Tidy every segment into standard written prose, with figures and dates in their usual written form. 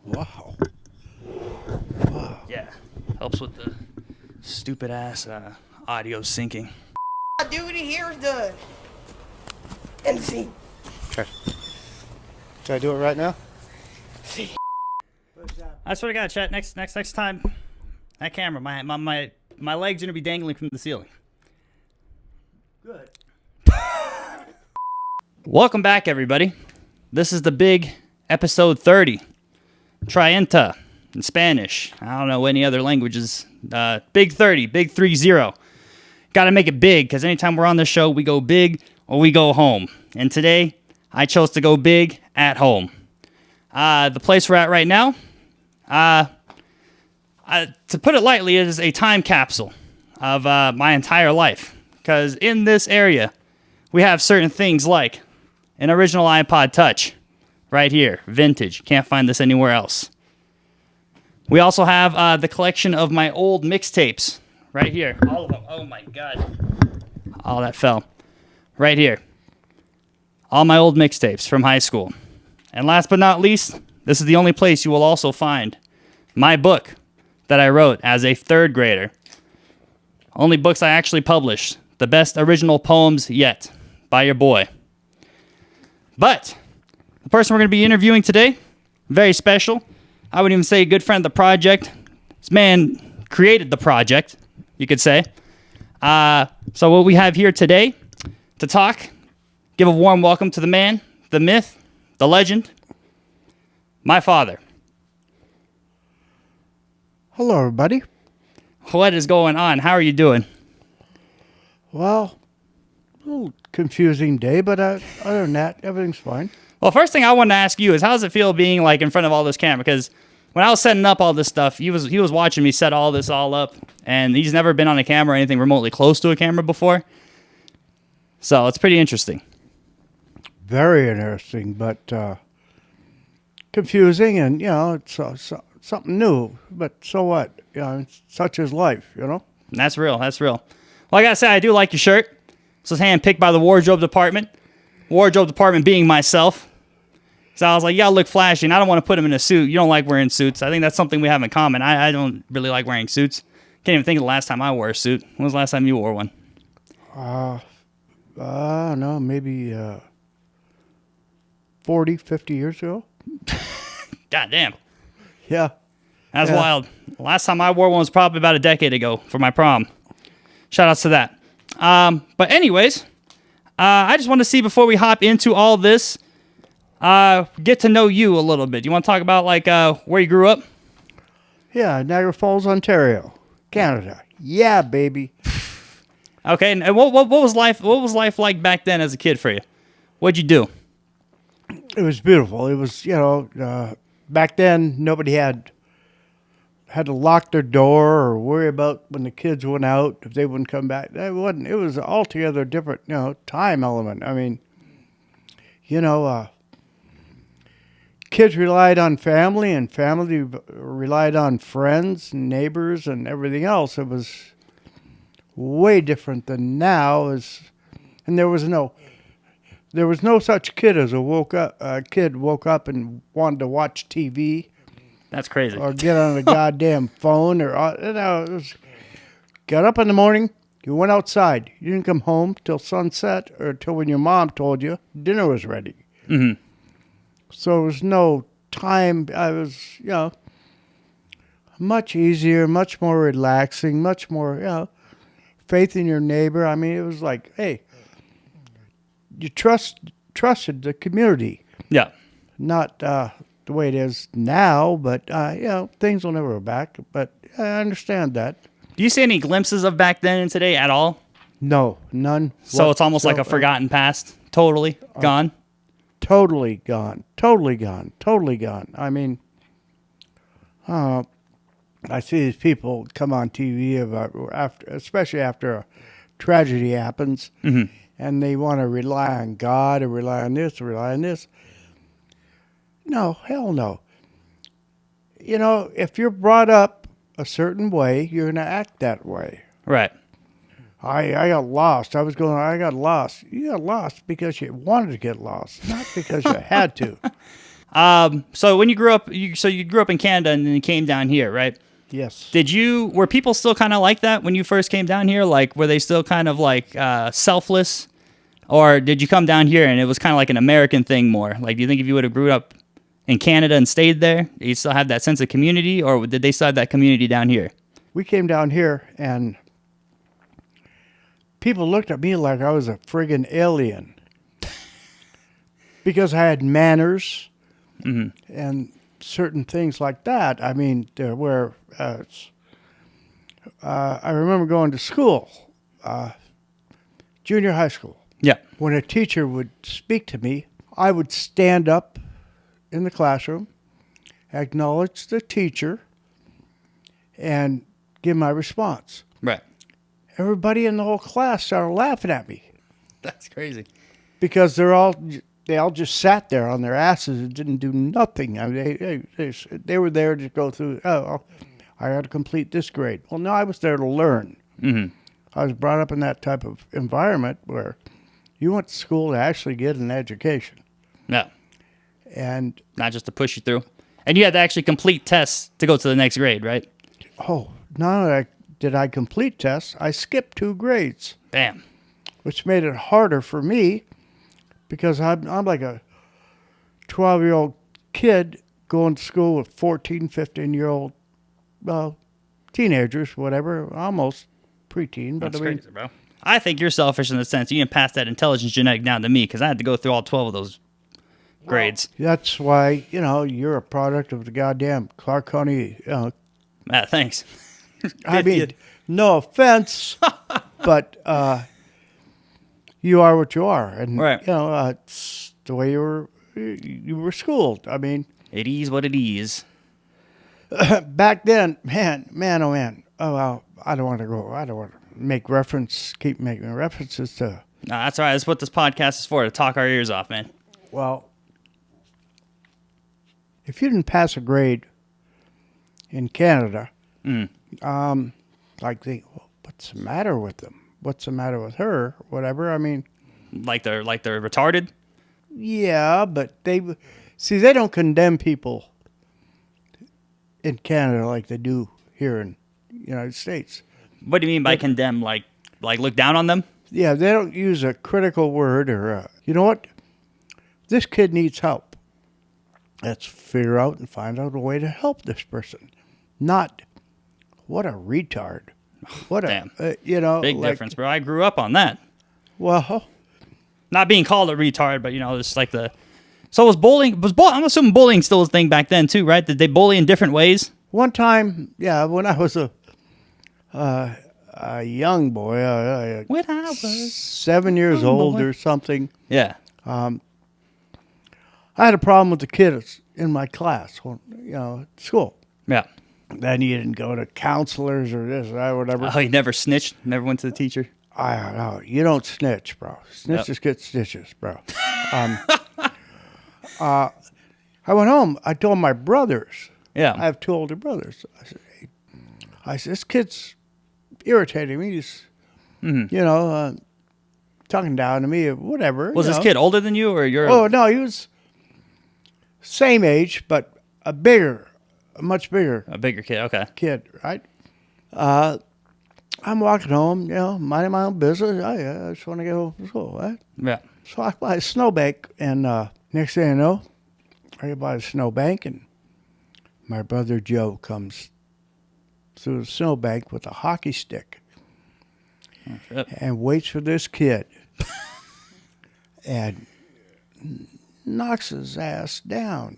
Wow. Wow. Yeah, helps with the stupid ass audio syncing. Duty here is done. And see. Okay. Should I do it right now? I swear to God, chat. Next time, that camera, my legs are gonna be dangling from the ceiling. Good. Welcome back, everybody. This is the big episode 30. Trienta in Spanish. I don't know any other languages. Big 30, big 30. Got to make it big because anytime we're on the show, we go big or we go home. And today, I chose to go big at home. The place we're at right now, to put it lightly, it is a time capsule of my entire life. Because in this area, we have certain things like an original iPod Touch right here, vintage. Can't find this anywhere else. We also have the collection of my old mixtapes right here. All of them. Oh my God. Oh, that fell. Right here. All my old mixtapes from high school. And last but not least, this is the only place you will also find my book that I wrote as a third grader. Only books I actually published. The best original poems yet by your boy. But the person we're going to be interviewing today, very special. I would even say a good friend of the project. This man created the project, you could say. So what we have here today to talk, give a warm welcome to the man, the myth, the legend, my father. Hello, everybody. What is going on? How are you doing? Well, a little confusing day, but other than that, everything's fine. Well, first thing I wanted to ask you is how does it feel being like in front of all this camera? Because when I was setting up all this stuff, he was watching me set all this all up, and he's never been on a camera or anything remotely close to a camera before. So it's pretty interesting. Very interesting, but confusing, and it's something new. But so what? It's such is life, And that's real. That's real. Well, I gotta say, I do like your shirt. This was handpicked by the wardrobe department. Wardrobe department being myself. So I was like, yeah, look flashy. And I don't want to put him in a suit. You don't like wearing suits. I think that's something we have in common. I don't really like wearing suits. Can't even think of the last time I wore a suit. When was the last time you wore one? No, maybe 40, 50 years ago. God damn. Yeah. That's wild. The last time I wore one was probably about a decade ago for my prom. Shout outs to that. But anyways, I just want to see before we hop into all this, get to know you a little bit. You want to talk about like where you grew up? Yeah, Niagara Falls, Ontario, Canada. Yeah, baby. Okay, and what was life? What was life like back then as a kid for you? What'd you do? It was beautiful. It was, back then nobody had to lock their door or worry about when the kids went out if they wouldn't come back. It wasn't. It was altogether different, time element. I mean, kids relied on family, and family relied on friends, and neighbors, and everything else. It was way different than now. And there was no such kid as a kid woke up and wanted to watch TV. That's crazy. Or get on a goddamn phone, or got up in the morning. You went outside. You didn't come home till sunset or till when your mom told you dinner was ready. Mm-hmm. So there was no time. I was, much easier, much more relaxing, much more, faith in your neighbor. I mean, it was like, hey, you trusted the community. Yeah. Not the way it is now, but, things will never go back. But I understand that. Do you see any glimpses of back then and today at all? No, none. So it's almost like a forgotten past. Totally gone. Totally gone. Totally gone. Totally gone. I mean, I see these people come on TV especially after a tragedy happens, mm-hmm. and they want to rely on God or rely on this or rely on this. No, hell no. If you're brought up a certain way, you're going to act that way. Right. I got lost. I got lost. You got lost because you wanted to get lost, not because you had to. So when you grew up, you grew up in Canada and then you came down here, right? Yes. Were people still kind of like that when you first came down here? Like, were they still kind of like selfless? Or did you come down here and it was kind of like an American thing more? Like, do you think if you would have grew up in Canada and stayed there, you still have that sense of community? Or did they still have that community down here? We came down here and people looked at me like I was a friggin' alien because I had manners and certain things like that. I mean, there were. I remember going to school, junior high school. Yeah. When a teacher would speak to me, I would stand up in the classroom, acknowledge the teacher, and give my response. Right. Everybody in the whole class started laughing at me That's crazy. because they all just sat there on their asses and didn't do nothing. I mean, they were there to go through. Oh, I got to complete this grade. Well, no, I was there to learn. Mm-hmm. I was brought up in that type of environment where you went to school to actually get an education, Yeah. and Not just to push you through. And you had to actually complete tests to go to the next grade, right? not only did I complete tests, I skipped 2 grades, Damn. which made it harder for me because I'm like a 12-year-old kid going to school with 14, 15-year-old teenagers, whatever, almost preteen. But That's I mean, crazy, bro. I think you're selfish in the sense you didn't pass that intelligence genetic down to me because I had to go through all 12 of those grades. that's why, you're a product of the goddamn Clark County. Thanks. I mean, no offense, but you are what you are. And, Right. it's the way you were schooled. I mean, It is what it is. back then, man, oh man. Oh, well, I don't want to keep making references to, No, that's all right. That's what this podcast is for, to talk our ears off, man. well, if you didn't pass a grade in Canada, like what's the matter with them? What's the matter with her? Whatever. I mean, Like they're retarded? yeah, but they don't condemn people in Canada like they do here in the United States. What do you mean by condemn? Like look down on them? Yeah, they don't use a critical word or you know what? This kid needs help. Let's figure out and find out a way to help this person. Not, what a retard. What Damn. Big Difference, bro. I grew up on that. Well, Not being called a retard, but it's like the. So was bullying? I'm assuming bullying still a thing back then too, right? Did they bully in different ways? one time, when I was a young boy, When I was 7 years young old boy. or something, yeah. I had a problem with the kids in my class, at school. Yeah. Then you didn't go to counselors or this or that or whatever. Oh, he never snitched. Never went to the teacher. I don't know. You don't snitch, bro. Snitches get stitches, bro. I went home. I told my brothers. Yeah. I have 2 older brothers. I said, this kid's irritating me. He's, talking down to me or whatever. Was this kid older than you, or you're? Oh, no, he was same age, but a much bigger A bigger kid. Okay. kid, right? I'm walking home, minding my own business. I just want to get home from school, right? Yeah. So I buy a snowbank, and next thing I know, I buy a snowbank, and my brother Joe comes through the snowbank with a hockey stick Yep. and waits for this kid and knocks his ass down,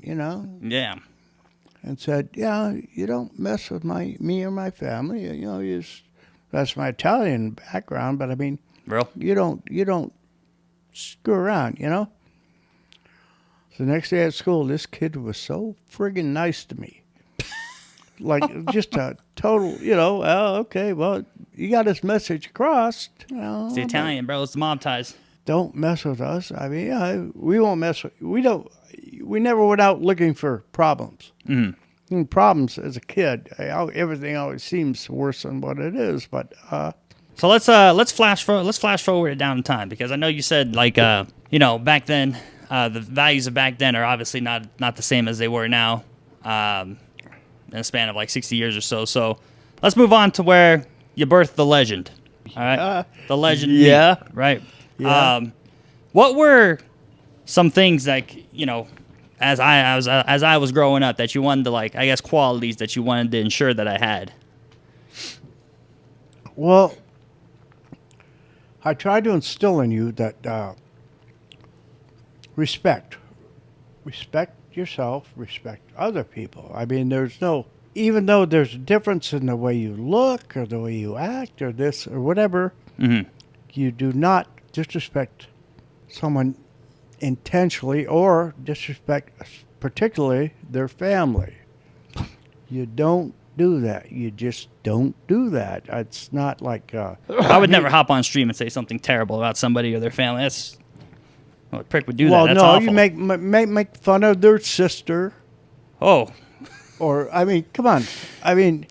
Yeah. and said, you don't mess with me or my family. That's my Italian background, but I mean, Real. you don't screw around, So the next day at school, this kid was so friggin' nice to me. Like, just a total, okay, well, you got his message across. It's the Italian, bro. It's the mob ties. Don't mess with us. I mean, we won't mess with, we never went out looking for problems. Mm-hmm. Problems as a kid, everything always seems worse than what it is, but So let's flash forward it down in time, because I know you said back then the values of back then are obviously not the same as they were now, in a span of like 60 years or so. So let's move on to where you birthed the legend. All right, the legend. Yeah. Me, right. Yeah. What were some things like, as I was growing up that you wanted to, like, I guess, qualities that you wanted to ensure that I had? Well, I tried to instill in you that respect. Respect yourself, respect other people. I mean, even though there's a difference in the way you look or the way you act or this or whatever, you do not disrespect someone intentionally or disrespect particularly their family. You don't do that. You just don't do that. It's not like I would never hop on stream and say something terrible about somebody or their family. That's a prick would do that. That's no, awful. you make fun of their sister. Oh, Or, I mean, come on. I mean,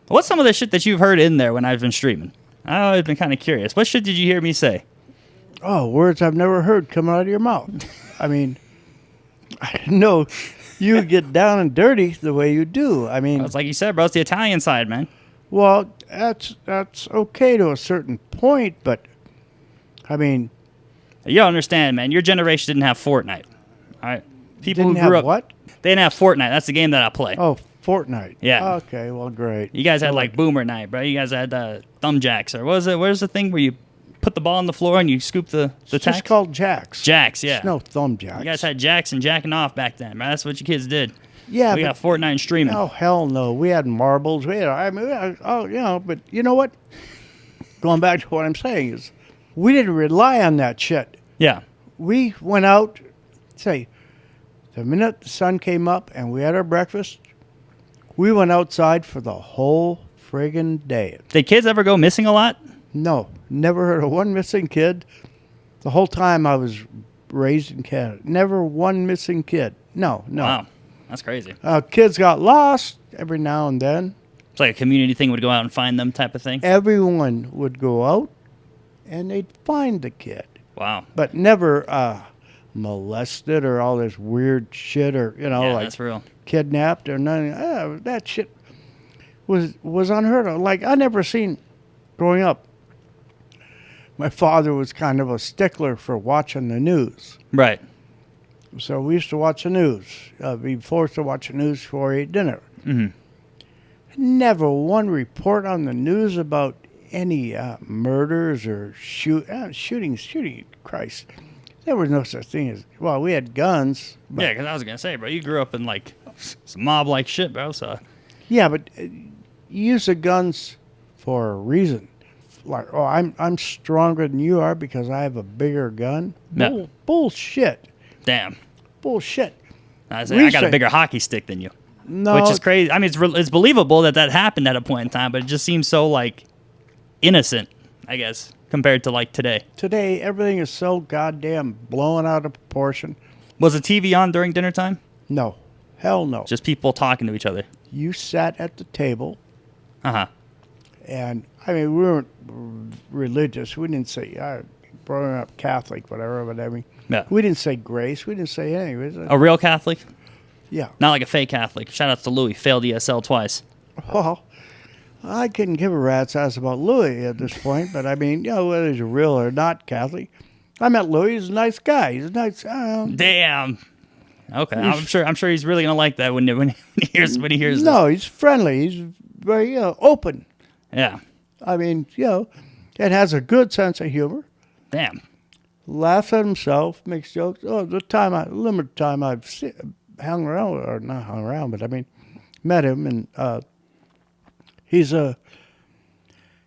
what's some of the shit that you've heard in there when I've been streaming? I've always been kind of curious. What shit did you hear me say? words I've never heard come out of your mouth. I mean, I didn't know you get down and dirty the way you do. I mean, It's like you said, bro. It's the Italian side, man. well, that's okay to a certain point, but, I mean, You don't understand, man. Your generation didn't have Fortnite. All right, people didn't who have grew up. what? They didn't have Fortnite. That's the game that I play. Oh, Fortnite. Yeah. Okay, well, great. You guys had like Boomer Night, bro. You guys had thumb jacks, or what was it? Where's the thing where you put the ball on the floor and you scoop the It's just tacks? called jacks. Jacks, yeah. It's no thumb jacks. You guys had jacks and jacking off back then, right? That's what you kids did. yeah, We but, got Fortnite and streaming. oh, hell no. We had marbles. But you know what? Going back to what I'm saying is we didn't rely on that shit. Yeah. We went out, say, the minute the sun came up and we had our breakfast, we went outside for the whole friggin' day. Did kids ever go missing a lot? No, never heard of one missing kid. The whole time I was raised in Canada. Never one missing kid. No. Wow. That's crazy. Kids got lost every now and then. It's like a community thing would go out and find them type of thing. Everyone would go out and they'd find the kid. Wow. But never molested or all this weird shit or, Yeah, like that's real. kidnapped or nothing. That shit was unheard of. Like, I never seen, growing up, my father was kind of a stickler for watching the news. Right. So we used to watch the news. Be forced to watch the news before we ate dinner. Mm-hmm. Never one report on the news about any murders or shootings. Christ. There was no such thing as, well, we had guns. But, Yeah, because I was going to say, bro, you grew up in like some mob-like shit, bro. So yeah, but you use the guns for a reason. Like, I'm stronger than you are because I have a bigger gun. Yeah. Bullshit. damn. Bullshit. I got a say- bigger hockey stick than you. No, Which is crazy. I mean, it's believable that happened at a point in time, but it just seems so, like, innocent, I guess, compared to, like, today. today everything is so goddamn blown out of proportion. Was the TV on during dinner time? No. Hell no. Just people talking to each other. You sat at the table, Uh-huh. and, I mean, we weren't religious. We didn't say, growing up Catholic, whatever, but I mean, Yeah. we didn't say grace. We didn't say anything. A real Catholic? Yeah. Not like a fake Catholic. Shout outs to Louis. Failed ESL twice. Well, I couldn't give a rat's ass about Louis at this point, but I mean, whether he's real or not Catholic. I met Louis. He's a nice guy. He's a nice. Damn. Okay. I'm sure he's really gonna like that when he hears this. No, he's friendly. He's very open. Yeah. I mean, and has a good sense of humor. Damn. Laughs at himself, makes jokes. Oh, limited time I've hung around, or not hung around, but I mean, met him, and he's a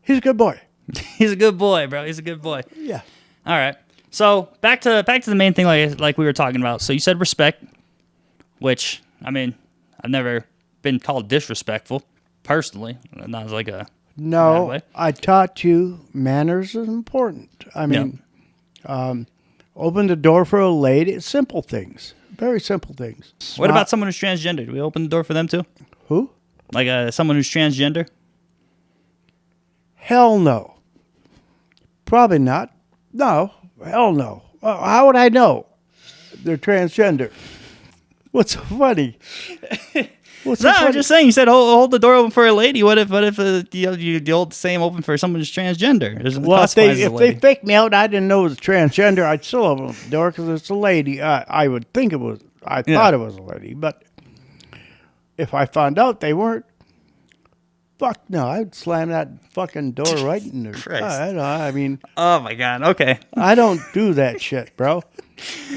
good boy. He's a good boy, bro. He's a good boy. Yeah. All right. So back to the main thing, like we were talking about. So you said respect, which I mean, I've never been called disrespectful personally. Not like a bad No, way. I taught you manners is important. I mean, open the door for a lady. Simple things. Very simple things. What about someone who's transgender? Do we open the door for them too? Who? Like someone who's transgender? Hell no. Probably not. No. Hell no. How would I know? they're transgender. What's so funny? What's so No, funny? I'm just saying. You said hold the door open for a lady. What if you hold the same open for someone who's transgender? Well, if they faked me out, I didn't know it was transgender. I'd still open the door because it's a lady. I would think it was. I thought it was a lady, but if I found out they weren't, fuck no, I'd slam that fucking door right in there. Christ. I mean, oh my god. Okay. I don't do that shit, bro.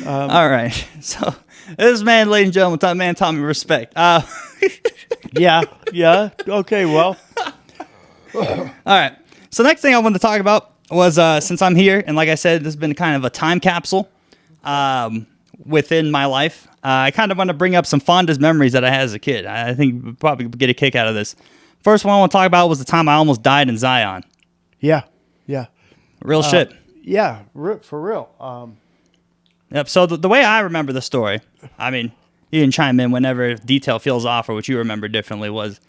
All right. So this man, ladies and gentlemen, taught me respect. Yeah. Okay, well. All right. So next thing I wanted to talk about was since I'm here, and like I said, this has been kind of a time capsule within my life. I kind of want to bring up some fondest memories that I had as a kid. I think you'll probably get a kick out of this. First one I want to talk about was the time I almost died in Zion. Yeah. Real shit. Yeah, for real. Yep. So the way I remember the story, I mean, you can chime in whenever detail feels off or what you remember differently, was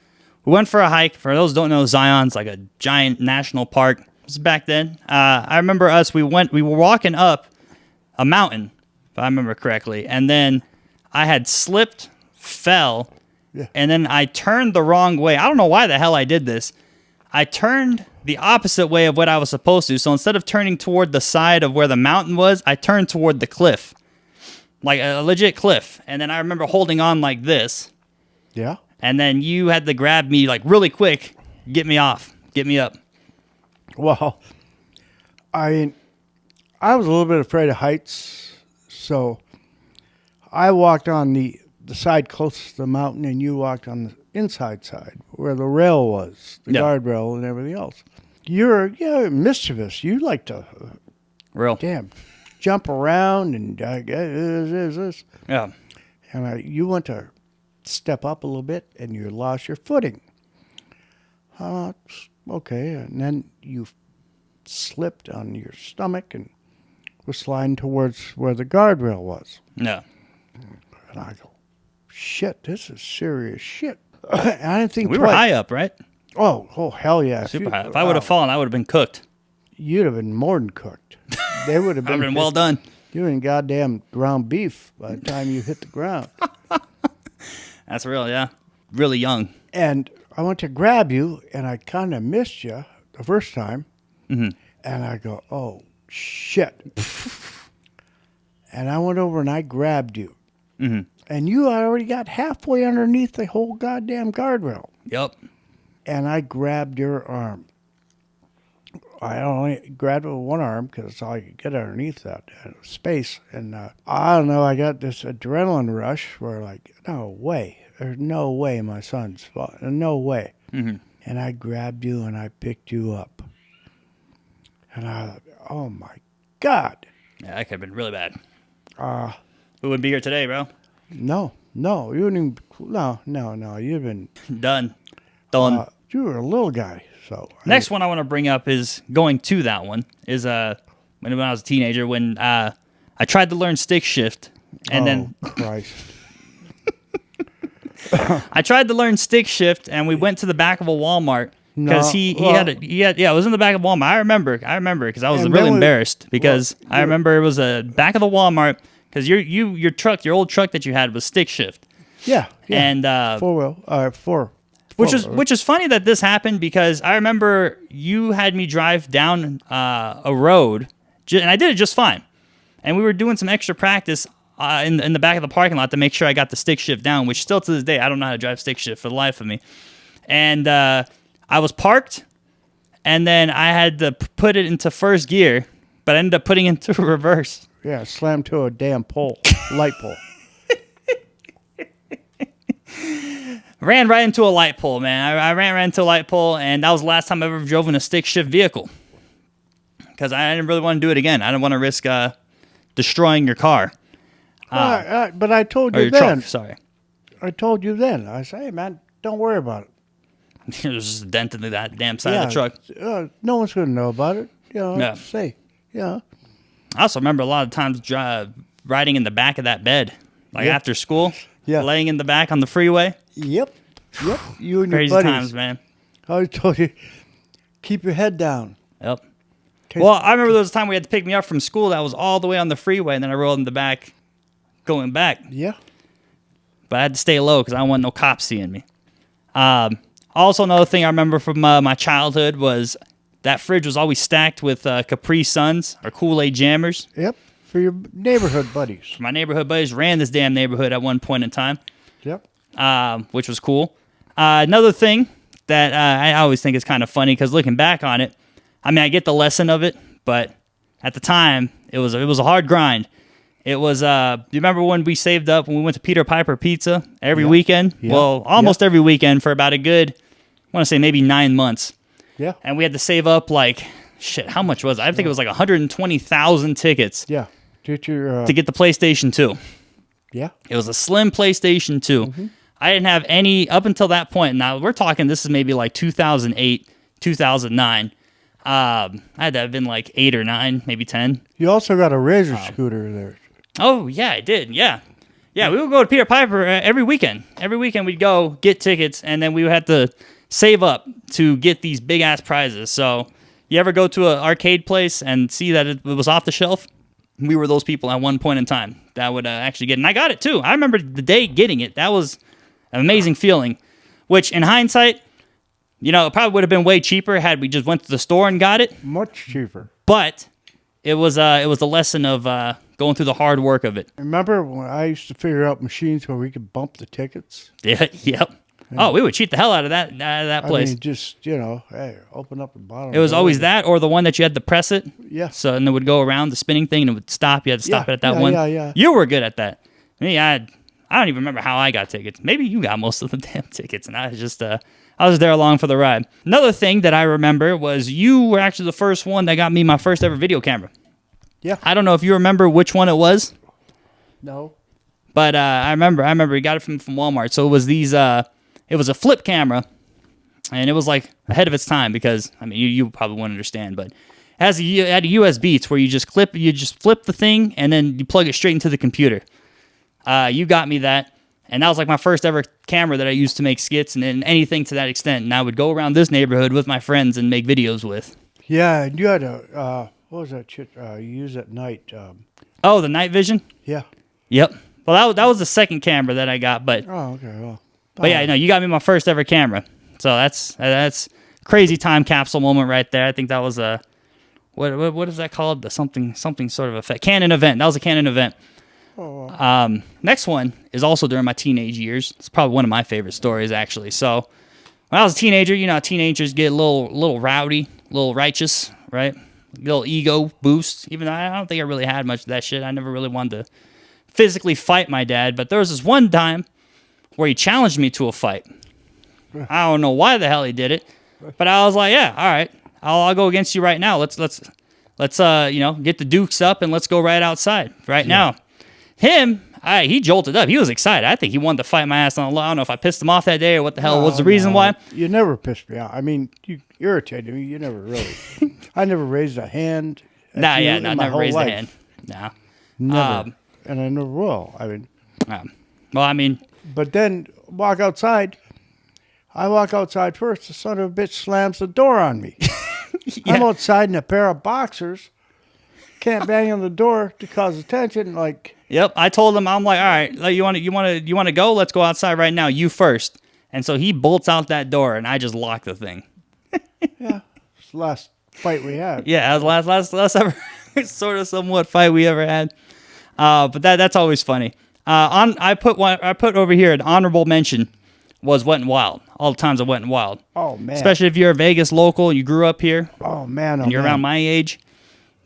we went for a hike. For those who don't know, Zion's like a giant national park. This is back then. I remember we were walking up a mountain, if I remember correctly, and then I had slipped, fell, and then I turned the wrong way. I don't know why the hell I did this. I turned the opposite way of what I was supposed to. So instead of turning toward the side of where the mountain was, I turned toward the cliff. Like a legit cliff. And then I remember holding on like this. Yeah. And then you had to grab me like really quick, get me off, get me up. Well, I mean, I was a little bit afraid of heights, so I walked on the side closest to the mountain, and you walked on the inside side where the rail was, the guardrail and everything else. You're mischievous. You like to Real. jump around and this. Yeah. And you went to step up a little bit, and you lost your footing. Okay, and then you slipped on your stomach and was sliding towards where the guardrail was. Yeah. And I go, shit, this is serious shit. And I didn't think We were high up, right? Oh, hell yeah. Super high. If I would have fallen, I would have been cooked. You'd have been more than cooked. They would have I would been, have been well done. You were in goddamn ground beef by the time you hit the ground. That's real, yeah. Really young. And I went to grab you, and I kind of missed you the first time. Mm-hmm. And I go, oh, shit. And I went over and I grabbed you. Mm-hmm. And you already got halfway underneath the whole goddamn guardrail. Yep. And I grabbed your arm. I only grabbed it with one arm because it's all I could get underneath that space. And I don't know, I got this adrenaline rush where like, no way. There's no way my son's falling. No way. Mm-hmm. And I grabbed you and I picked you up. And I thought, oh my God. Yeah, that could have been really bad. Who wouldn't be here today, bro? No, you wouldn't even, no. You've been Done. you were a little guy. So Next one I want to bring up is going to that one is when I was a teenager when I tried to learn stick shift and then Christ. I tried to learn stick shift and we went to the back of a Walmart because it was in the back of Walmart. I remember because I was really embarrassed because I remember it was a back of the Walmart because your old truck that you had was stick shift. Yeah. And four. Which is funny that this happened because I remember you had me drive down a road, and I did it just fine. And we were doing some extra practice in the back of the parking lot to make sure I got the stick shift down, which still to this day, I don't know how to drive stick shift for the life of me. And I was parked, and then I had to put it into first gear, but I ended up putting it into reverse. Yeah, slammed to a damn pole, light pole. Ran right into a light pole, man. I ran right into a light pole, and that was the last time I ever drove in a stick shift vehicle. Because I didn't really want to do it again. I didn't want to risk destroying your car. But I told or you your then. truck, sorry. I told you then. I said, hey, man, don't worry about it. There's just a dent in that damn side of the truck. No one's going to know about it. Yeah. Say, yeah. I also remember a lot of times riding in the back of that bed. Like after school. Yeah. Laying in the back on the freeway. Yep. You and Crazy your buddies. times, man. I always told you, keep your head down. Yep. Well, I remember there was a time we had to pick me up from school that was all the way on the freeway, and then I rolled in the back going back. Yeah. But I had to stay low because I don't want no cops seeing me. Also, another thing I remember from my childhood was that fridge was always stacked with Capri Suns or Kool-Aid Jammers. Yep. For your neighborhood buddies. My neighborhood buddies ran this damn neighborhood at one point in time, Yep. which was cool. Another thing that I always think is kind of funny because looking back on it, I mean, I get the lesson of it, but at the time, it was a hard grind. It was, do you remember when we saved up when we went to Peter Piper Pizza every weekend? Yeah. Well, almost every weekend for about a good, I want to say maybe 9 months. Yeah. And we had to save up like, shit, how much was it? I think it was like 120,000 tickets Yeah. Get your. to get the PlayStation 2. Yeah. It was a slim PlayStation 2. Mm-hmm. I didn't have any up until that point. Now, we're talking, this is maybe like 2008, 2009. I had to have been like 8 or 9, maybe 10. You also got a razor scooter there. Oh, yeah, I did. Yeah. Yeah, we would go to Peter Piper every weekend. Every weekend we'd go get tickets, and then we would have to save up to get these big-ass prizes. So you ever go to an arcade place and see that it was off the shelf? We were those people at one point in time that would actually get it. And I got it, too. I remember the day getting it. That was an amazing feeling, which in hindsight, you know, it probably would have been way cheaper had we just went to the store and got it. Much cheaper. But it was a lesson of going through the hard work of it. Remember when I used to figure out machines where we could bump the tickets? Yeah, yep. Oh, we would cheat the hell out of that place. I mean, just, hey, open up the bottom. It was always that or the one that you had to press it. Yeah. So, and it would go around the spinning thing and it would stop. You had to stop it at that one. Yeah. You were good at that. Me, I don't even remember how I got tickets. Maybe you got most of the damn tickets and I was just, I was there along for the ride. Another thing that I remember was you were actually the first one that got me my first ever video camera. Yeah. I don't know if you remember which one it was. No. But I remember we got it from Walmart. So it was it was a flip camera, and it was like ahead of its time because I mean you probably wouldn't understand, but it had a USB. It's where you just flip the thing and then you plug it straight into the computer. You got me that, and that was like my first ever camera that I used to make skits and then anything to that extent. And I would go around this neighborhood with my friends and make videos with. Yeah, and you had a what was that shit you use at night? Oh, the night vision. Yeah. Yep. Well, that was the second camera that I got, but. Oh, okay. Well. But yeah, no, you got me my first ever camera. So that's crazy time capsule moment right there. I think that was a what is that called? The something sort of effect. Canon event. That was a Canon event. Oh, wow. Next one is also during my teenage years. It's probably one of my favorite stories actually. So when I was a teenager, you know, teenagers get a little rowdy, a little righteous, right? A little ego boost. Even though I don't think I really had much of that shit. I never really wanted to physically fight my dad, but there was this one time where he challenged me to a fight. I don't know why the hell he did it, but I was like, yeah, all right, I'll go against you right now. Let's get the dukes up and let's go right outside right now. He jolted up. He was excited. I think he wanted to fight my ass on the lawn. I don't know if I pissed him off that day or what the hell was the reason why. You never pissed me off. I mean, you irritated me. You never really. I never raised a hand. I never raised a hand. Nah. Never. And I never will. I mean. But then walk outside. I walk outside first. The son of a bitch slams the door on me. Yeah. I'm outside in a pair of boxers. Can't bang on the door to cause attention. Like. Yep. I told him, I'm like, all right, like, you want to go? Let's go outside right now. You first. And so he bolts out that door, and I just lock the thing. Yeah. It's the last fight we had. Yeah, that was the last ever sort of somewhat fight we ever had. But that's always funny. I put over here an honorable mention was Wet and Wild. All the times I Wet and Wild. Oh man! Especially if you're a Vegas local, you grew up here. Oh man! And you're around my age.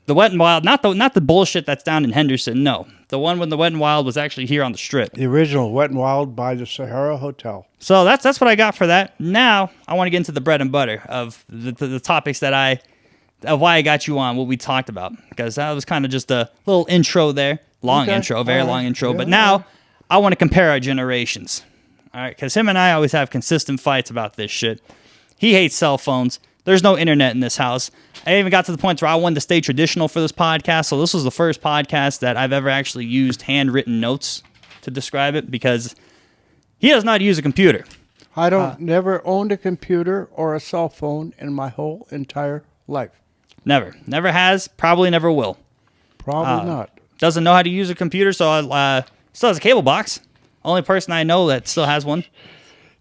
The Wet and Wild, not the bullshit that's down in Henderson. No, the one when the Wet and Wild was actually here on the Strip. The original Wet and Wild by the Sahara Hotel. So that's what I got for that. Now I want to get into the bread and butter of the topics of why I got you on, what we talked about, because that was kind of just a little intro there. Long intro, very long intro. But now I want to compare our generations. All right, because him and I always have consistent fights about this shit. He hates cell phones. There's no internet in this house. I even got to the point where I wanted to stay traditional for this podcast. So this was the first podcast that I've ever actually used handwritten notes to describe it because he does not use a computer. I never owned a computer or a cell phone in my whole entire life. Never has, probably never will. Probably not. Doesn't know how to use a computer, so Still has a cable box. Only person I know that still has one.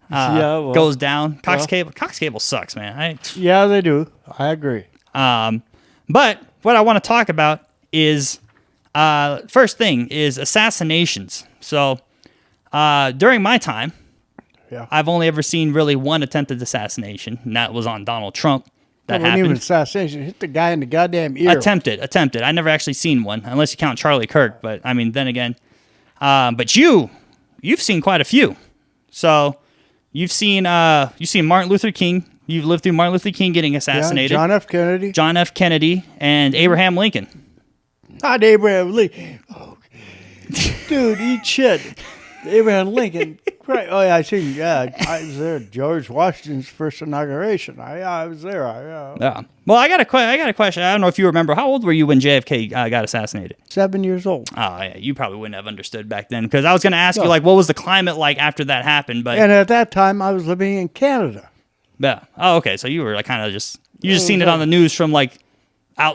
Goes down. Cox cable sucks, man. Yeah, they do. I agree. But what I want to talk about is first thing is assassinations. So during my time, I've only ever seen really one attempted assassination, and that was on Donald Trump. That wasn't even happened. assassination. Hit the guy in the goddamn ear. Attempted. I never actually seen one, unless you count Charlie Kirk. But I mean, then again, but you've seen quite a few. So you've seen Martin Luther King. You've lived through Martin Luther King getting assassinated. Yeah, John F. Kennedy. And Abraham Lincoln. Not Abraham Lincoln. Oh, dude, eat shit. Abraham Lincoln. Right. Oh, yeah, I was there. George Washington's first inauguration. I was there. Yeah. Well, I got a question. I don't know if you remember. How old were you when JFK got assassinated? 7 years old. Oh, yeah. You probably wouldn't have understood back then, because I was going to ask you, like, what was the climate like after that happened? But and at that time, I was living in Canada. Yeah. Oh, okay. So you were like kind of just seen it on the news from like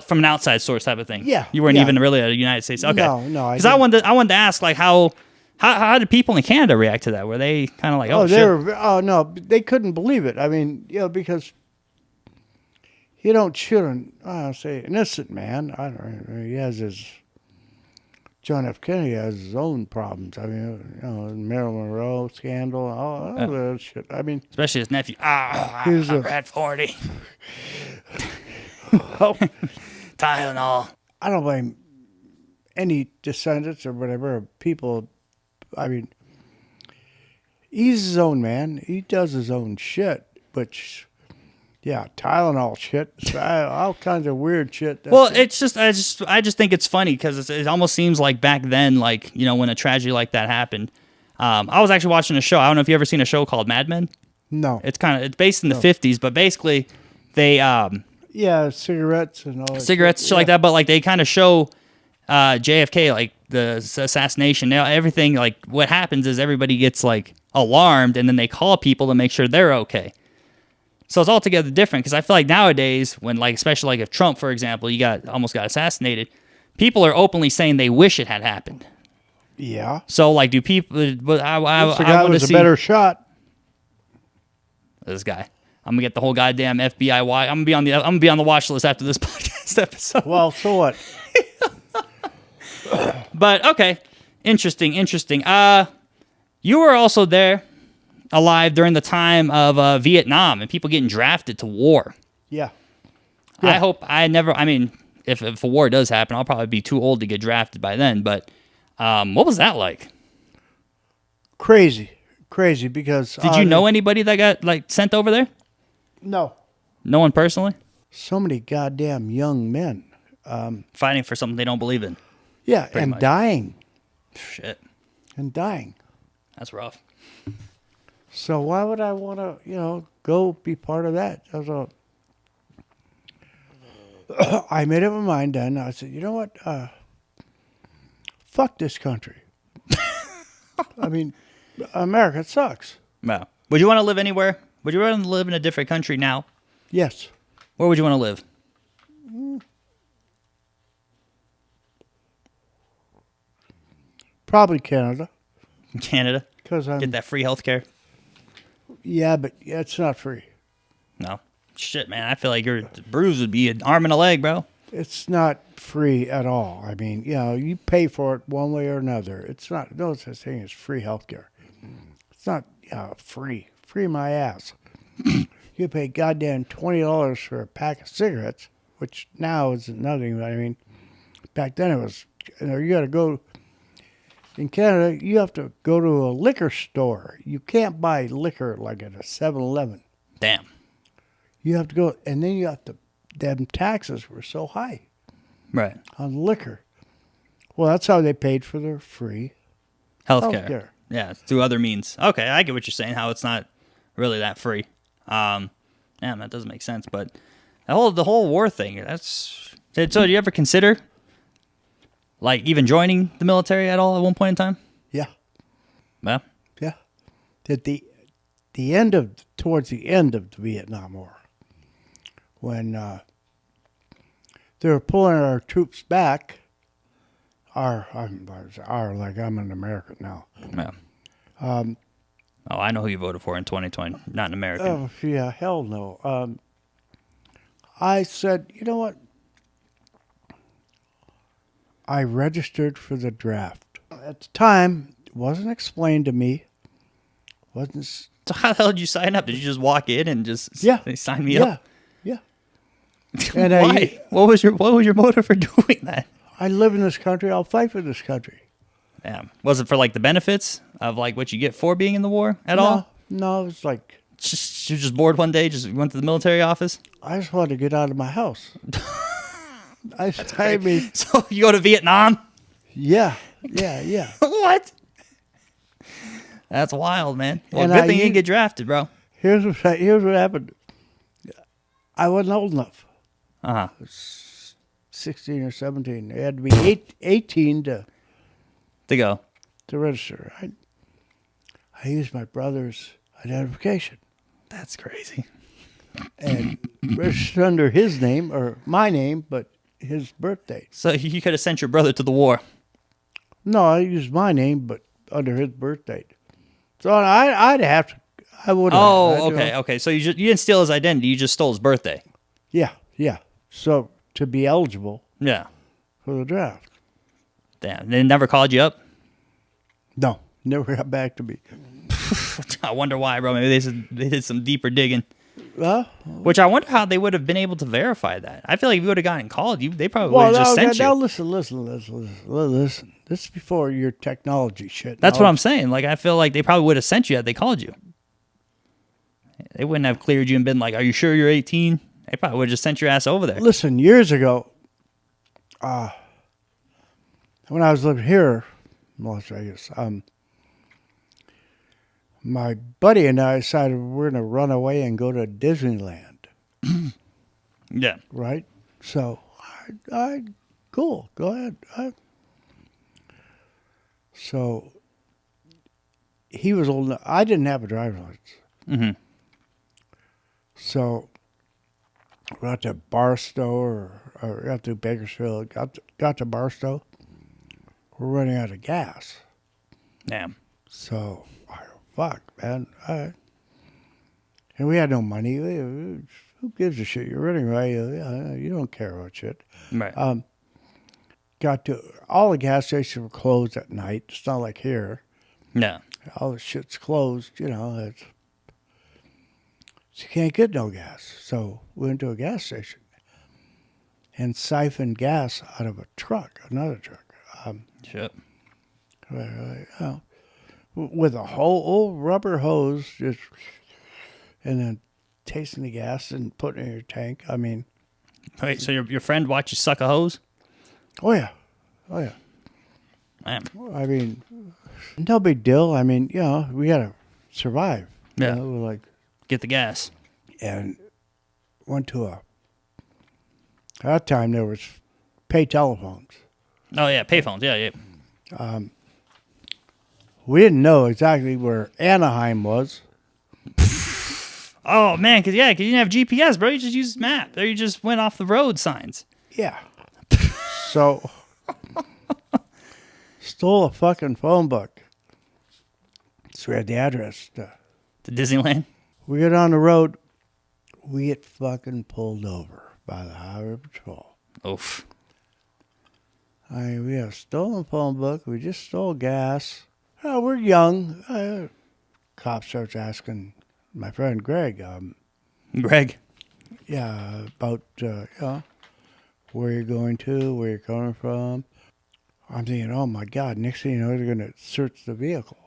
from an outside source type of thing. Yeah. You weren't even really a United States. Okay. No. Because I wanted to ask, like, how did people in Canada react to that? Were they kind of like, no, they couldn't believe it. I mean, because you don't shoot an innocent man. I don't know. He has John F. Kennedy has his own problems. I mean, Marilyn Monroe scandal, all that shit. I mean, especially his nephew. He's I read 40. Tylenol. I don't blame any descendants or whatever people. I mean, he's his own man. He does his own shit, which, yeah, Tylenol shit, all kinds of weird shit. Well, it's just I just think it's funny because it almost seems like back then, like, when a tragedy like that happened. I was actually watching a show. I don't know if you ever seen a show called Mad Men. No, it's based in the 50s, but basically they cigarettes and all that shit like that. But like they kind of show JFK, like the assassination. Now everything, like what happens is everybody gets like alarmed, and then they call people to make sure they're okay. So it's altogether different, because I feel like nowadays, when like, especially like if Trump, for example, almost got assassinated, people are openly saying they wish it had happened. Yeah. So like, do people? But I want to see a better shot. This guy, I'm gonna get the whole goddamn FBI. I'm gonna be on the watch list after this podcast episode. Well, so what? But okay, interesting. You were also there, alive during the time of Vietnam and people getting drafted to war. Yeah. I hope I never. I mean, if a war does happen, I'll probably be too old to get drafted by then. But what was that like? Crazy, because did you know anybody that got like sent over there? No. No one personally? So many goddamn young men. Fighting for something they don't believe in. Yeah, and much. dying. Shit. And dying. That's rough. So why would I want to, go be part of that? I made up my mind then. I said, you know what? Fuck this country. I mean, America sucks. No. Would you want to live anywhere? Would you want to live in a different country now? Yes. Where would you want to live? Probably Canada. Canada? Because get that free health care? Yeah, but it's not free. No. Shit, man. I feel like your bruise would be an arm and a leg, bro. It's not free at all. I mean, you pay for it one way or another. It's not, no such thing as free health care. It's not free. Free my ass. You pay goddamn $20 for a pack of cigarettes, which now is nothing. I mean, back then it was, you got to go, in Canada, you have to go to a liquor store. You can't buy liquor like at a 7-Eleven. Damn. You have to go, and then you have to, them taxes were so high. Right. On liquor. Well, that's how they paid for their free healthcare. Yeah, through other means. Okay, I get what you're saying, how it's not really that free. Damn, that doesn't make sense. But the whole war thing, so do you ever consider like even joining the military at all at one point in time? Yeah. Well? Yeah. At towards the end of the Vietnam War, when they were pulling our troops back, like I'm an American now. Yeah. Oh, I know who you voted for in 2020. Not an American. Oh, yeah, hell no. I said, you know what? I registered for the draft. At the time, it wasn't explained to me. Wasn't. So how the hell did you sign up? Did you just walk in and just say, sign me yeah, up? Yeah. And Why? What was your motive for doing that? I live in this country. I'll fight for this country. Yeah. Was it for like the benefits of like what you get for being in the war at all? No, it's like You just bored one day, just went to the military office? I just wanted to get out of my house. I mean, So you go to Vietnam? yeah. What? That's wild, man. Well, And good thing you didn't get drafted, bro. Here's what happened. I wasn't old enough. 16 or 17. It had to be 18 to go. register. I used my brother's identification That's crazy. and registered under his name or my name, but his birthday. So you could have sent your brother to the war. No, I used my name, but under his birthday. So I'd have to. I would. Oh, okay. So you didn't steal his identity. You just stole his birthday. Yeah. So to be eligible Yeah. for the draft. Damn. They never called you up? No, never got back to me. I wonder why, bro. Maybe they did some deeper digging. Well, Which I wonder how they would have been able to verify that. I feel like if you would have gotten called, they probably would have just sent you. Now listen. This is before your technology shit. That's what I'm saying. Like, I feel like they probably would have sent you had they called you. They wouldn't have cleared you and been like, "Are you sure you're 18?" They probably would have just sent your ass over there. Listen, years ago, when I was living here in Las Vegas, my buddy and I decided we're going to run away and go to Disneyland, Yeah. right? So, cool, go ahead. So, he was old enough. I didn't have a driver's license. Mm-hmm. So, we're out to Barstow or out to Bakersfield. Got to Barstow. We're running out of gas. Damn. So, fuck, man. And we had no money. Who gives a shit? You're running right. You don't care about shit. Right. Got to all the gas stations were closed at night. It's not like here. No. All the shit's closed. So you can't get no gas. So we went to a gas station and siphoned gas out of another truck. Shit. With a whole old rubber hose, just and then tasting the gas and putting it in your tank. I mean, Wait, so your friend watched you suck a hose? oh yeah. Man. I mean, no big deal. I mean, we gotta survive. Yeah. We're like, Get the gas. and went to at that time there was pay telephones. Oh, yeah. Payphones. Yeah. We didn't know exactly where Anaheim was. Oh, man. Because you didn't have GPS, bro. You just used map. Or you just went off the road signs. Yeah. So, stole a fucking phone book. So we had the address. To Disneyland? We get on the road. We get fucking pulled over by the highway patrol. Oof. We have a stolen phone book. We just stole gas. We're young. Cop starts asking my friend Greg. Greg? About where you're going to, where you're coming from. I'm thinking, oh my God! Next thing you know, they're gonna search the vehicle,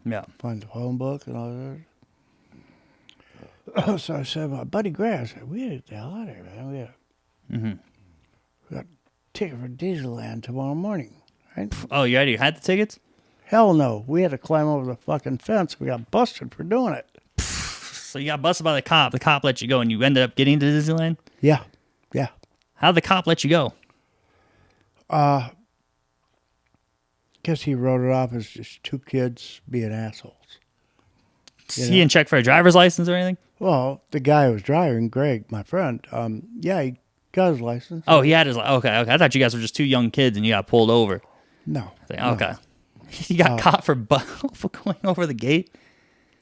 Yeah. find the phone book and all that. So I said, my buddy Greg, I said, we gotta get the hell out of here, man. We got a ticket for Disneyland tomorrow morning. Right? Oh, you already had the tickets? Hell no. We had to climb over the fucking fence. We got busted for doing it. So you got busted by the cop. The cop let you go, and you ended up getting to Disneyland? Yeah. How'd the cop let you go? Guess he wrote it off as just two kids being assholes. He didn't check for a driver's license or anything? Well, the guy who was driving, Greg, my friend, he got his license. Oh, he had his. Okay. I thought you guys were just two young kids and you got pulled over. No. Okay. He got caught for going over the gate.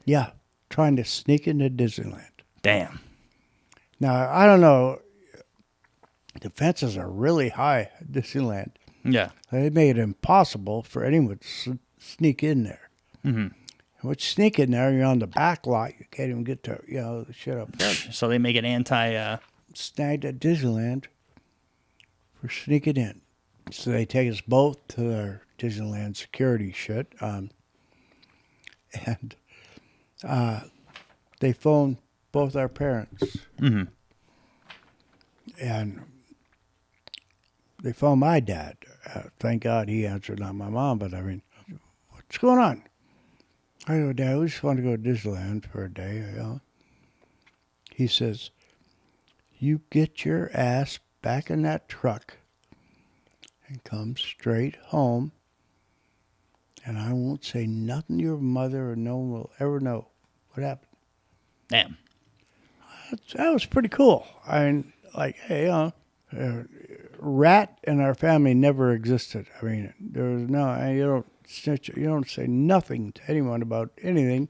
Yeah, trying to sneak into Disneyland. Damn. Now, I don't know. The fences are really high at Disneyland. Yeah. They made it impossible for anyone to sneak in there. Mm-hmm. Once you sneak in there, you're on the back lot. You can't even get to, the shit up front. So they make it anti... Snagged at Disneyland for sneaking in. So they take us both to their Disneyland security shit. And they phoned both our parents. Mm-hmm. And they phoned my dad. Thank God he answered, not my mom. But I mean, what's going on? I go, Dad, we just want to go to Disneyland for a day. He says, you get your ass back in that truck and come straight home, and I won't say nothing to your mother, or no one will ever know what happened. Damn. That was pretty cool. I mean, like, hey, rat in our family never existed. I mean, there was you don't snitch, you don't say nothing to anyone about anything.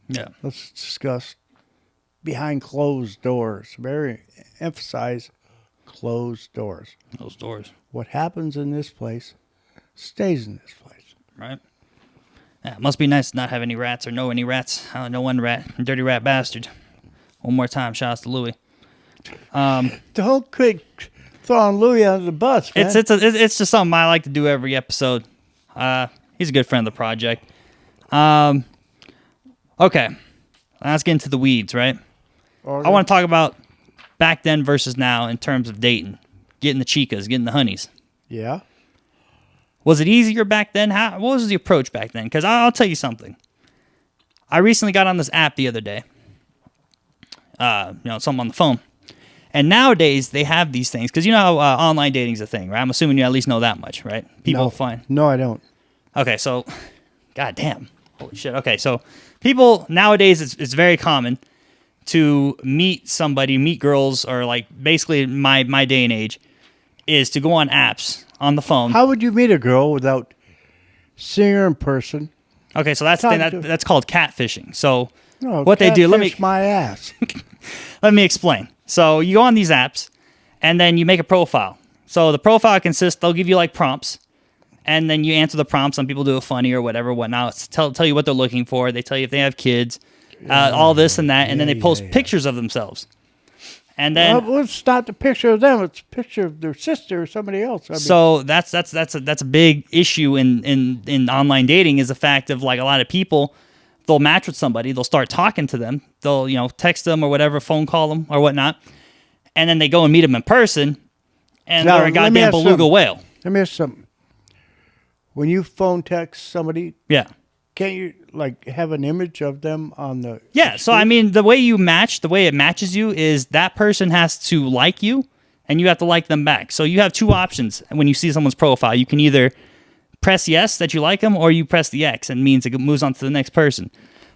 Yeah. Let's discuss behind closed doors. Very emphasize closed doors. Those doors. What happens in this place stays in this place. Right. Yeah, it must be nice to not have any rats or know any rats. I don't know one rat. Dirty rat bastard. One more time, shouts to Louie. Don't quit throwing Louie under the bus, man. It's just something I like to do every episode. He's a good friend of the project. Okay. Let's get into the weeds, right? Okay. I want to talk about back then versus now in terms of dating, getting the chicas, getting the honeys. Yeah. Was it easier back then? What was the approach back then? Because I'll tell you something. I recently got on this app the other day. Something on the phone. And nowadays, they have these things. Because you know how online dating is a thing, right? I'm assuming you at least know that much, right? People find. No, I don't. Okay, so, goddamn. Holy shit. Okay, so people nowadays, it's very common to meet girls, or like basically my day and age, is to go on apps on the phone. How would you meet a girl without seeing her in person? Okay, so that's that's called catfishing. So No, what they do, my ass. let me explain. So you go on these apps, and then you make a profile. So the profile consists, they'll give you like prompts, and then you answer the prompts. Some people do it funny or whatever, whatnot. Tell you what they're looking for. They tell you if they have kids, all this and that, and then they post pictures of themselves. And then it's not the picture of them; it's a picture of their sister or somebody else. I mean, so that's a big issue in online dating, is the fact of like a lot of people, they'll match with somebody, they'll start talking to them, they'll text them or whatever, phone call them or whatnot, and then they go and meet them in person, and now, they're a goddamn beluga whale. Let me ask you something. When you phone text somebody, Yeah. can't you like have an image of them on the? Yeah, so I mean, the way it matches you is that person has to like you, and you have to like them back. So you have two options when you see someone's profile. You can either press yes that you like them, or you press the X, and means it moves on to the next person.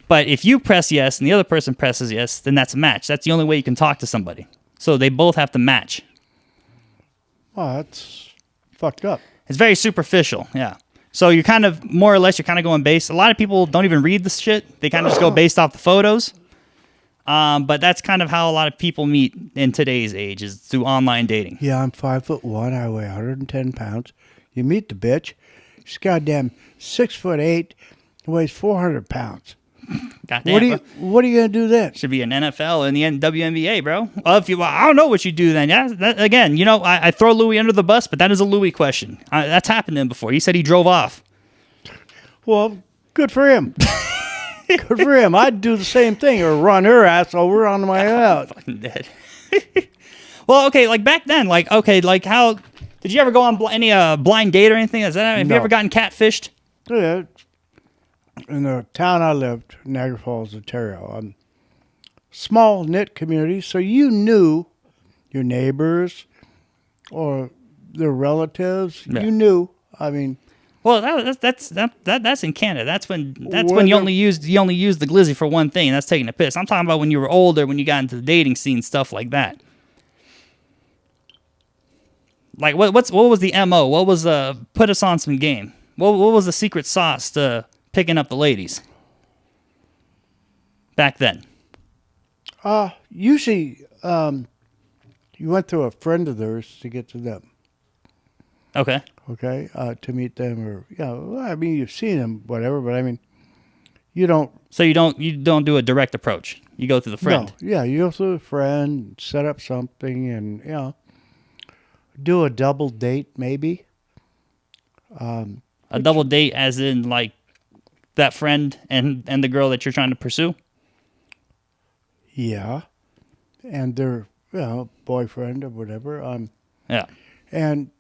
But if you press yes and the other person presses yes, then that's a match. That's the only way you can talk to somebody. So they both have to match. Oh, that's fucked up. It's very superficial, yeah. So you're kind of, more or less, you're kind of going based. A lot of people don't even read this shit. They kind of just go based off the photos. But that's kind of how a lot of people meet in today's age, is through online dating. Yeah, I'm 5'1". I weigh 110 pounds. You meet the bitch. She's goddamn 6'8", weighs 400 pounds. Goddamn. What are you gonna do then? Should be an NFL and the WNBA, bro. Well, I don't know what you do then. Yeah, again, I throw Louis under the bus, but that is a Louis question. That's happened to him before. He said he drove off. Well, good for him. Good for him. I'd do the same thing, or run her ass over on my way out. Fucking dead. Well, okay, like back then, how did you ever go on any blind date or anything? Have you ever gotten catfished? Yeah. In the town I lived, Niagara Falls, Ontario, small knit community, so you knew your neighbors or their relatives. Yeah. You knew. I mean, well, that's in Canada. That's when you only used the glizzy for one thing, and that's taking a piss. I'm talking about when you were older, when you got into the dating scene, stuff like that. Like, what was the MO? What was put us on some game? What was the secret sauce to picking up the ladies back then? Usually, you went through a friend of theirs to get to them. Okay. Okay, to meet them, or I mean, you've seen them, whatever. But I mean, you don't. So you don't do a direct approach. You go through the friend. No, yeah, you go through a friend, set up something, and do a double date maybe. A double date, as in like that friend and the girl that you're trying to pursue. Yeah, and their boyfriend or whatever. Yeah. And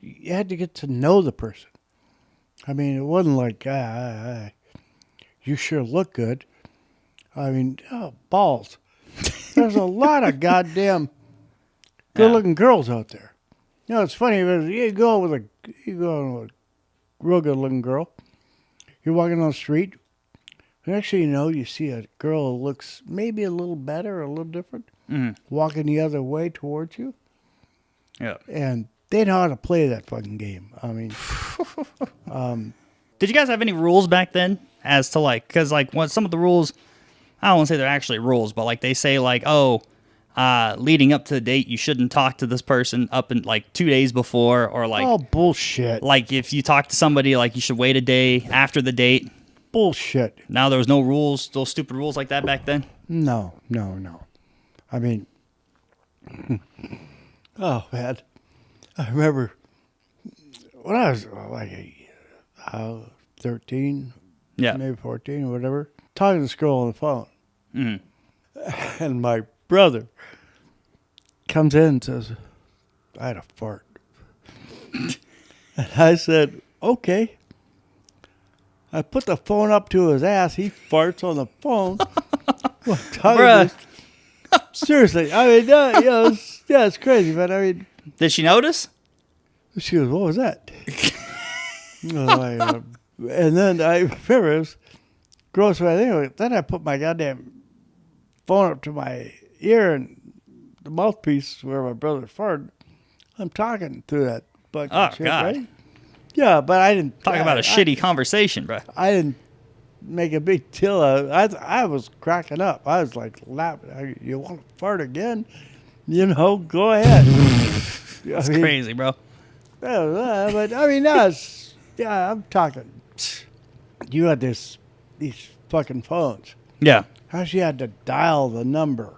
you had to get to know the person. I mean, it wasn't like you sure look good. I mean, balls. There's a lot of goddamn good-looking girls out there. You know, it's funny because you go with a real good-looking girl. You're walking on the street. And actually, you see a girl who looks maybe a little better, a little different, walking the other way towards you. Yeah. And they know how to play that fucking game. I mean, did you guys have any rules back then as to like, because like some of the rules, I don't want to say they're actually rules, but like they say like, leading up to the date, you shouldn't talk to this person up in like 2 days before, or like, oh, bullshit. like if you talk to somebody, like you should wait a day after the date. Bullshit. Now there was no rules, those stupid rules like that back then. No. I mean, oh man, I remember when I was like 13, maybe 14 or whatever, talking to this girl on the phone, and my brother comes in and says, "I had a fart," and I said, "Okay." I put the phone up to his ass. He farts on the phone. Bruh. Seriously, I mean, it's crazy, but I mean, Did she notice? she goes, "What was that?" And then I remember it was gross. But anyway, then I put my goddamn phone up to my ear and the mouthpiece where my brother farted. I'm talking through that bucket shit, God. right? Yeah, but I didn't Talk about a shitty conversation, bro. I didn't make a big deal of it. I was cracking up. I was like laughing. You want to fart again? Go ahead. That's crazy, bro. But I mean, I'm talking. You had these fucking phones. Yeah. How she had to dial the number.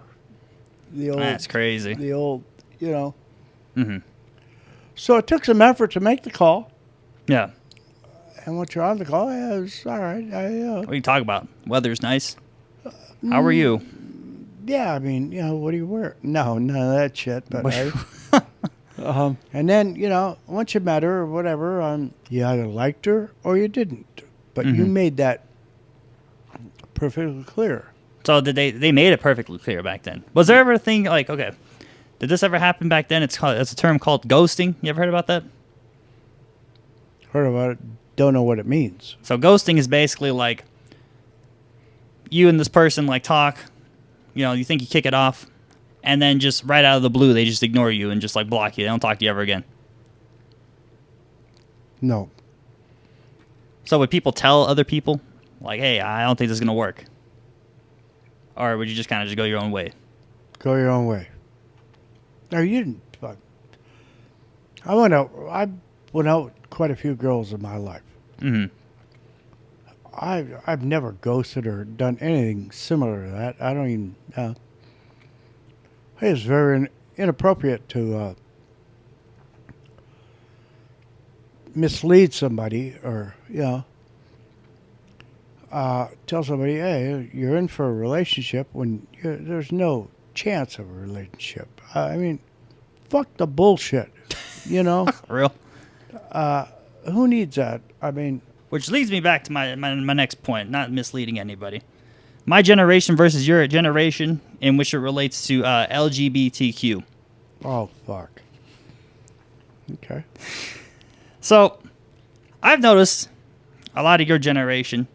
That's crazy. The old. So it took some effort to make the call. Yeah. And once you're on the call, it was all right. What are you talking about? Weather's nice. How are you? Yeah, I mean, what do you wear? No, none of that shit. But and then, once you met her or whatever, you either liked her or you didn't. But you made that perfectly clear. So did they made it perfectly clear back then? Was there ever a thing like, okay, did this ever happen back then? It's a term called ghosting. You ever heard about that? Heard about it. Don't know what it means. So ghosting is basically like you and this person like talk, you think you kick it off, and then just right out of the blue they just ignore you and just like block you. They don't talk to you ever again. No. So would people tell other people like, "Hey, I don't think this is gonna work," or would you just kind of just go your own way? Go your own way. No, you didn't. Fuck. I went out with quite a few girls in my life. I've never ghosted or done anything similar to that. I don't even. It's very inappropriate to mislead somebody or tell somebody, "Hey, you're in for a relationship," when there's no chance of a relationship. I mean, fuck the bullshit. Real. Who needs that? I mean, which leads me back to my next point, not misleading anybody. My generation versus your generation, in which it relates to LGBTQ. Oh, fuck. Okay. So, I've noticed a lot of your generation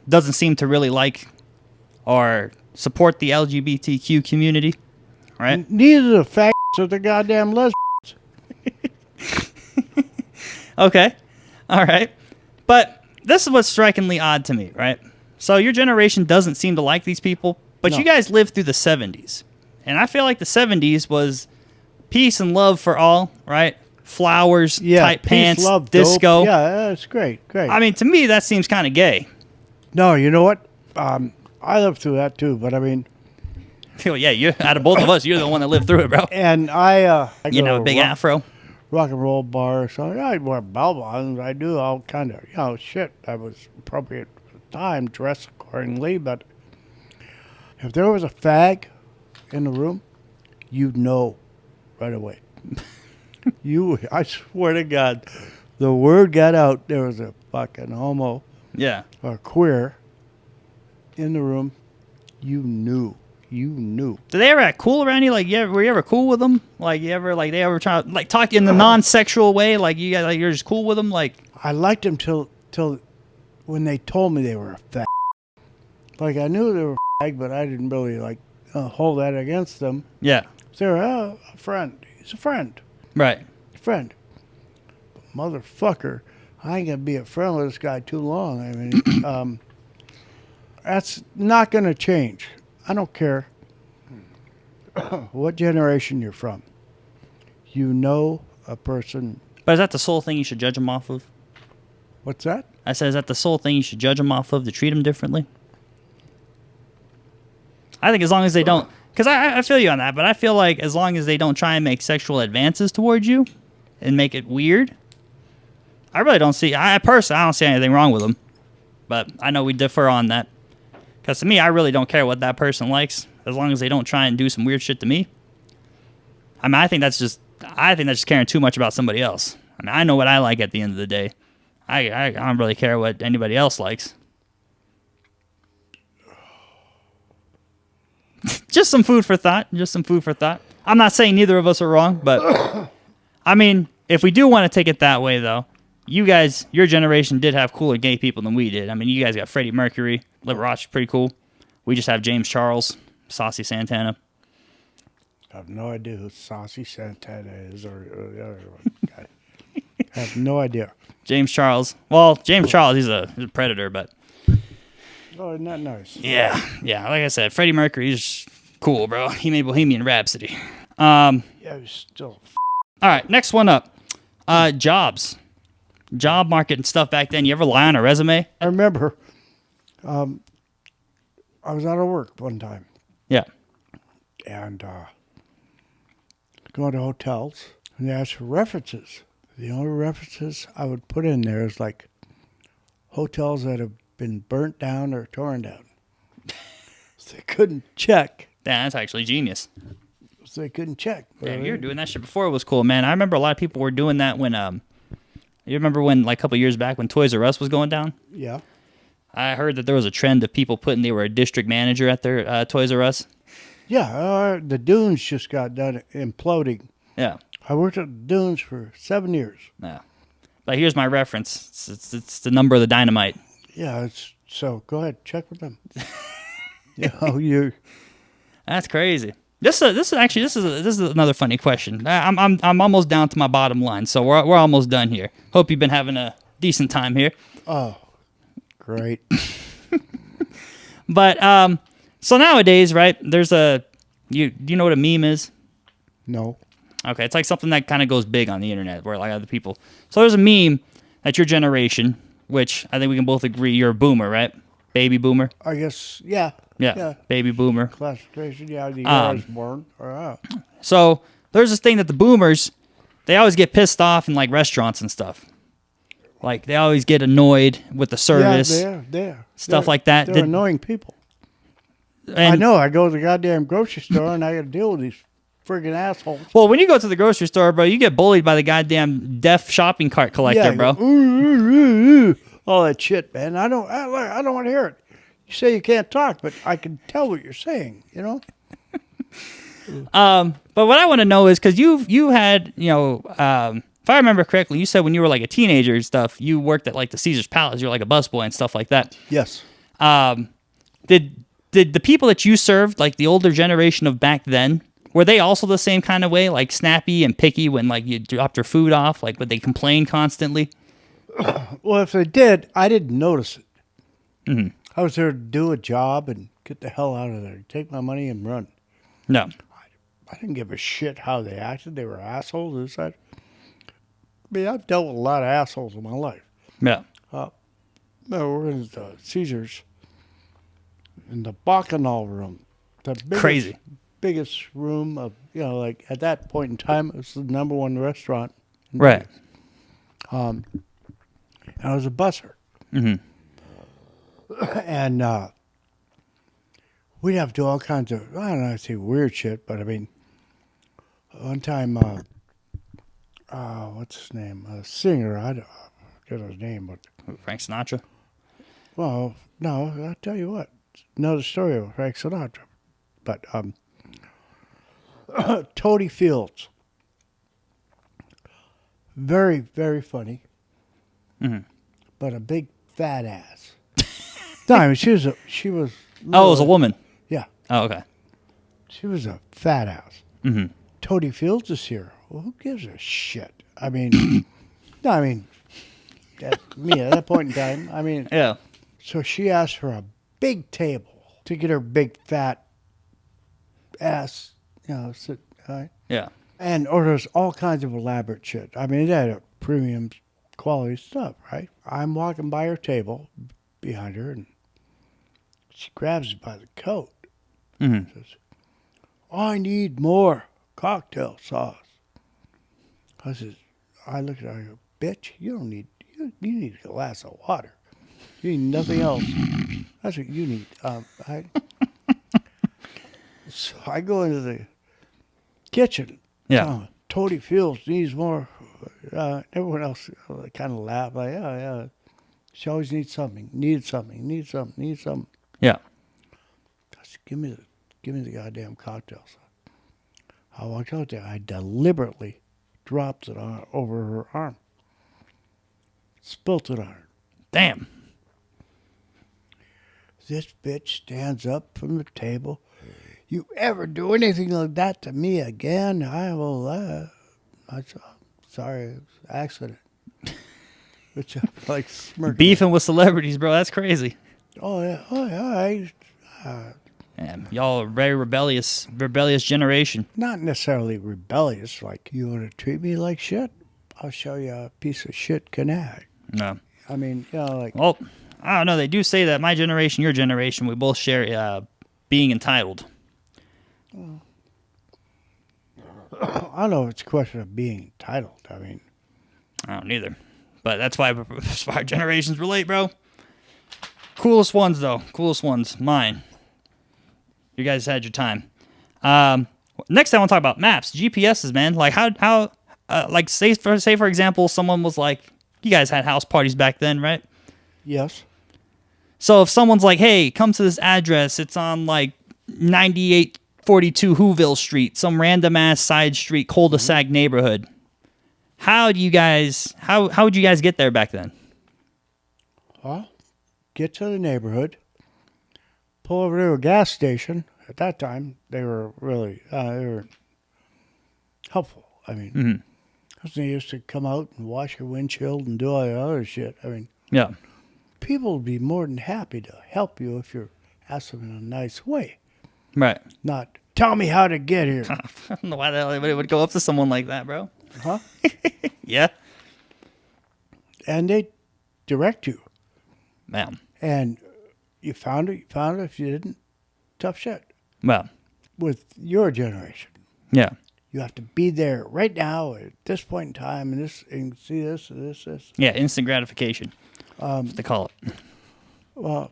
doesn't seem to really like or support the LGBTQ community, right? Neither the faggots or the goddamn lesbians. Okay. All right. But this is what's strikingly odd to me, right? So your generation doesn't seem to like these people, but No. you guys lived through the 70s. And I feel like the 70s was peace and love for all, right? Flowers, Yeah, tight peace, pants, love, disco. dope. Yeah, that's great. I mean, to me, that seems kind of gay. No, you know what? I lived through that too, but I mean, Well, yeah, you out of both of us, you're the one that lived through it, bro. and I You go know, to a big afro. rock and roll bar, so I wear bell bottoms. I do all kind of shit that was appropriate for the time, dress accordingly. But if there was a fag in the room, you'd know right away. I swear to God, the word got out. There was a fucking homo Yeah. or queer in the room. You knew. You knew. Did they ever act cool around you? Like, were you ever cool with them? Like, they ever try to, like, talk in the non-sexual way? Like, you guys, like, you're just cool with them? Like, I liked them till when they told me they were a fag. Like, I knew they were a fag, but I didn't really, hold that against them. yeah. So they were, a friend. He's a friend. Right. Friend. But motherfucker, I ain't going to be a friend with this guy too long. I mean, that's not going to change. I don't care what generation you're from. You know a person. But is that the sole thing you should judge them off of? What's that? I said, is that the sole thing you should judge them off of to treat them differently? I think as long as they don't, because I feel you on that, but I feel like as long as they don't try and make sexual advances towards you and make it weird, I really don't see, I personally, I don't see anything wrong with them. But I know we differ on that. Because to me, I really don't care what that person likes, as long as they don't try and do some weird shit to me. I mean, I think that's just caring too much about somebody else. I mean, I know what I like at the end of the day. I don't really care what anybody else likes. Just some food for thought. I'm not saying neither of us are wrong, but I mean, if we do want to take it that way, though, you guys, your generation did have cooler gay people than we did. I mean, you guys got Freddie Mercury, Liberace, pretty cool. We just have James Charles, Saucy Santana. I have no idea who Saucy Santana is or the other one. Guy. I have no idea. James Charles. Well, James Charles, he's a predator, but Oh, isn't that nice? yeah. Like I said, Freddie Mercury is cool, bro. He made Bohemian Rhapsody. All Yeah, he's still. right, next one up. Jobs. Job market and stuff back then. You ever lie on a resume? I remember I was out of work one time Yeah. and going to hotels and they asked for references. The only references I would put in there is like hotels that have been burnt down or torn down. So they couldn't check. Yeah, that's actually genius. So they couldn't check. Yeah, you were doing that shit before it was cool, man. I remember a lot of people were doing that when you remember when, like, a couple years back when Toys R Us was going down? Yeah. I heard that there was a trend of people putting they were a district manager at their Toys R Us. Yeah, the dunes just got done imploding. Yeah. I worked at the dunes for 7 years. Yeah. But here's my reference. It's the number of the dynamite. Yeah, so go ahead, check with them. you That's crazy. This is another funny question. I'm almost down to my bottom line, so we're almost done here. Hope you've been having a decent time here. Oh, great. But so nowadays, right? There's do you know what a meme is? No. Okay, it's like something that kind of goes big on the internet, where like other people. So there's a meme that your generation, which I think we can both agree you're a boomer, right? Baby boomer. I guess, yeah. Yeah. Baby boomer. Classification, yeah, the year I was born. So there's this thing that the boomers, they always get pissed off in like restaurants and stuff. Like they always get annoyed with the service, stuff like that. They're annoying people. And, I know. I go to the goddamn grocery store and I got to deal with these friggin' assholes. Well, when you go to the grocery store, bro, you get bullied by the goddamn deaf shopping cart collector, bro. Go, ooh, all that shit, man. I don't want to hear it. You say you can't talk, but I can tell what you're saying. You know. But what I want to know is because you had, if I remember correctly, you said when you were like a teenager and stuff, you worked at like the Caesar's Palace. You're like a busboy and stuff like that. Yes. Did the people that you served, like the older generation of back then, Were they also the same kind of way, like snappy and picky when like you dropped your food off? Like would they complain constantly? Well, if they did, I didn't notice it. Mm-hmm. I was there to do a job and get the hell out of there. Take my money and run. No. I didn't give a shit how they acted. They were assholes. This, that. I mean, I've dealt with a lot of assholes in my life. Yeah. We're in the Caesars in the Bacchanal room. The biggest room of, like at that point in time, it was the number one restaurant. Right. And I was a busser. Mm-hmm. And we'd have to do all kinds of, I don't know, I'd say weird shit, but I mean, one time, what's his name? A singer, I don't forget his name, but. Frank Sinatra? Well, no, I'll tell you what. Another story of Frank Sinatra. But, Toady Fields. Very, very funny. Mm-hmm. But a big fat ass. No, I mean, she was. Oh, it was a woman. Yeah. Oh, okay. She was a fat ass. Mm-hmm. Toady Fields is here. Well, who gives a shit? I mean, no, I mean, me at that point in time, I mean. Yeah. So she asked for a big table to get her big fat ass, sit. Right? Yeah. And orders all kinds of elaborate shit. I mean, it had a premium quality stuff, right? I'm walking by her table behind her, and she grabs me by the coat. Mm-hmm. Says, I need more cocktail sauce. I look at her and go, bitch, you need a glass of water. You need nothing else. That's what you need. So I go into the kitchen. Yeah. Toady Fields needs more. Everyone else kind of laughed. Like, yeah. She always needs something. Needs something. Yeah. I said, give me the goddamn cocktails. I walked out there. I deliberately dropped it over her arm. Spilt it on her. Damn. This bitch stands up from the table. You ever do anything like that to me again? I will. I'm sorry, it was an accident. Which like smirking. Beefing with celebrities, bro. That's crazy. Oh yeah. Damn, y'all are a very rebellious generation. Not necessarily rebellious. Like, you want to treat me like shit? I'll show you a piece of shit can act. No. I mean, like. Well, I don't know. They do say that my generation, your generation, we both share being entitled. I don't know if it's a question of being entitled. I mean, I don't either. But that's why our generations relate, bro. Coolest ones, though. Coolest ones. Mine. You guys had your time. Next, I want to talk about maps. GPSs, man. Like, how like, say for example, someone was like, you guys had house parties back then, right? yes. So if someone's like, hey, come to this address, it's on like 9842 Whoville Street, some random ass side street cul-de-sac neighborhood. How would you guys get there back then? Well, get to the neighborhood, pull over to a gas station. At that time, they were really they were helpful. I mean, because they used to come out and wash your windshield and do all the other shit. I mean, Yeah. people would be more than happy to help you if you ask them in a nice way. Right. Not, tell me how to get here. I don't know why the hell anybody would go up to someone like that, bro. Huh? Yeah. And they direct you. Man. And you found it. If you didn't, tough shit. Well. With your generation, Yeah. you have to be there right now at this point in time and see this. Yeah. Instant gratification. They call it. Well,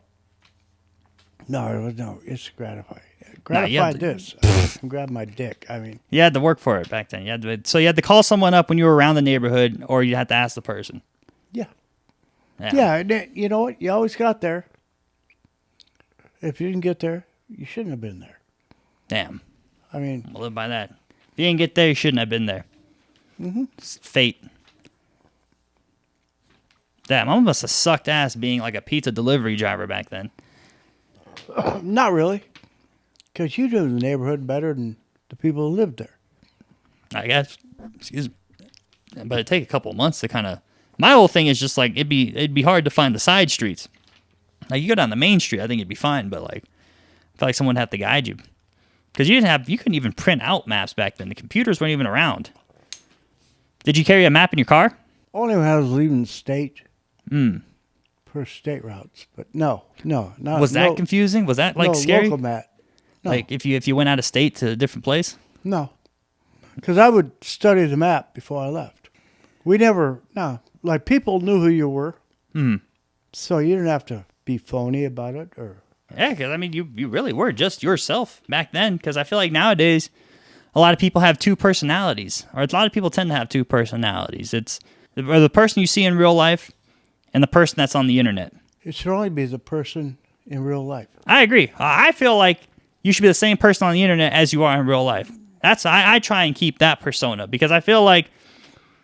no, it's gratifying. Nah, you Gratify have to- this. I can grab my dick. I mean, You had to work for it back then. You had to call someone up when you were around the neighborhood, or you had to ask the person. yeah. Yeah. Yeah, and you know what? You always got there. If you didn't get there, you shouldn't have been there. Damn. I mean, I'll live by that. If you didn't get there, you shouldn't have been there. It's fate. Damn, I must have sucked ass being like a pizza delivery driver back then. not really. Because you knew the neighborhood better than the people who lived there. I guess. Excuse me. But it'd take a couple of months to kind of. My whole thing is just like it'd be hard to find the side streets. Like you go down the main street, I think it'd be fine. But like, I feel like someone would have to guide you because you couldn't even print out maps back then. The computers weren't even around. Did you carry a map in your car? Only when I was leaving the state. For state routes, but not. Was that confusing? Was that like scary? Local map. No. Like if you went out of state to a different place? No, because I would study the map before I left. We never. No, like people knew who you were. So you didn't have to be phony about it, or. Yeah, because I mean, you really were just yourself back then. Because I feel like nowadays, a lot of people have two personalities, or a lot of people tend to have two personalities. It's the person you see in real life, and the person that's on the internet. It should only be the person in real life. I agree. I feel like you should be the same person on the internet as you are in real life. I try and keep that persona because I feel like